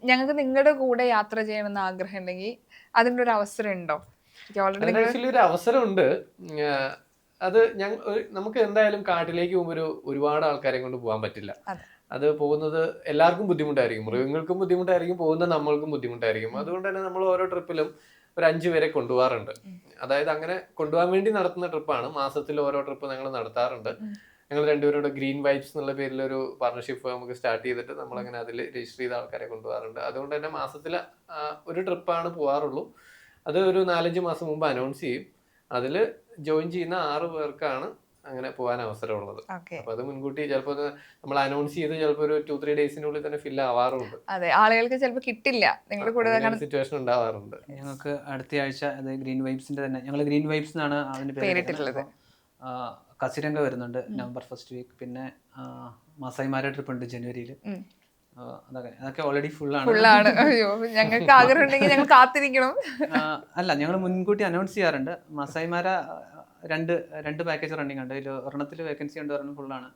ഞങ്ങൾക്ക് നിങ്ങളുടെ കൂടെ യാത്ര ചെയ്യണമെന്ന് ആഗ്രഹം ഉണ്ടെങ്കിൽ അതിൻ്റെ ഒരു അവസരം ഉണ്ടോ? ഓൾറെഡി ആക്ച്വലി ഒരു അവസരമുണ്ട്. അത് നമുക്ക് എന്തായാലും കാട്ടിലേക്ക് പോകുമ്പോൾ ഒരുപാട് ആൾക്കാരെ കൊണ്ട് പോകാൻ പറ്റില്ല. അത് പോകുന്നത് എല്ലാവർക്കും ബുദ്ധിമുട്ടായിരിക്കും. മൃഗങ്ങൾക്കും ബുദ്ധിമുട്ടായിരിക്കും, പോകുന്ന നമ്മൾക്കും ബുദ്ധിമുട്ടായിരിക്കും. അതുകൊണ്ട് തന്നെ നമ്മൾ ഓരോ ട്രിപ്പിലും ഒരു 5 പേരെ കൊണ്ടുപോകാറുണ്ട്. അതായത് അങ്ങനെ കൊണ്ടുപോകാൻ വേണ്ടി നടത്തുന്ന ട്രിപ്പാണ്. മാസത്തിൽ ഓരോ ട്രിപ്പ് ഞങ്ങൾ നടത്താറുണ്ട്. ഞങ്ങൾ രണ്ടുപേരോട് ഗ്രീൻ വൈബ്സ് എന്നുള്ള പേരിൽ ഒരു പാർട്ണർഷിപ്പ് നമുക്ക് സ്റ്റാർട്ട് ചെയ്തിട്ട് നമ്മളങ്ങനെ അതിൽ രജിസ്റ്റർ ചെയ്ത ആൾക്കാരെ കൊണ്ടുപോകാറുണ്ട്. അതുകൊണ്ട് തന്നെ മാസത്തിൽ ഒരു ട്രിപ്പാണ് പോകാറുള്ളൂ. അത് ഒരു 4-5 മാസം മുമ്പ് അനൗൺസ് ചെയ്യും. അതിൽ ജോയിൻ ചെയ്യുന്ന 6 പേർക്കാണ് അങ്ങനെ പോകാൻ അവസരമുള്ളത്. അപ്പൊ അത് മുൻകൂട്ടി ചിലപ്പോൾ നമ്മൾ അനൗൺസ് ചെയ്ത് ചിലപ്പോൾ ഒരു 2-3 ഡേയ്സിനുള്ളിൽ തന്നെ ഫില്ല് ആവാറുണ്ട്. അതെ, ആളുകൾക്ക് ചിലപ്പോൾ കിട്ടില്ല. നിങ്ങളുടെ കൂടെ സിറ്റുവേഷൻ ഉണ്ടാവാറുണ്ട്. ഞങ്ങൾക്ക് അടുത്ത ആഴ്ച അത് ഗ്രീൻ വൈബ്സിന്റെ തന്നെ, ഞങ്ങൾ ഗ്രീൻ വൈബ്സ് എന്നാണ് അതിന് പേരിട്ടിട്ടുള്ളത്. കസിരംഗ വരുന്നുണ്ട് നവംബർ 1st വീക്ക്. പിന്നെ മസായിമാര ട്രിപ്പ് ഉണ്ട് ജനുവരിയിൽ. അതൊക്കെ ഓൾറെഡി ഫുള്ളാണ്. അയ്യോ, ഞങ്ങൾക്ക് ആഗ്രഹം ഉണ്ടെങ്കിൽ ഞങ്ങൾ കാത്തിരിക്കണം. അല്ല, ഞങ്ങൾ മുൻകൂട്ടി അനൗൺസ് ചെയ്യാറുണ്ട്. മസായിമാര രണ്ട് പാക്കേജ് റണ്ണിങ് ഉണ്ട്. അതിൽ ഒരെണ്ണത്തിൽ വേക്കൻസി ഉണ്ട്, ഒരെണ്ണം ഫുള്ളാണ്.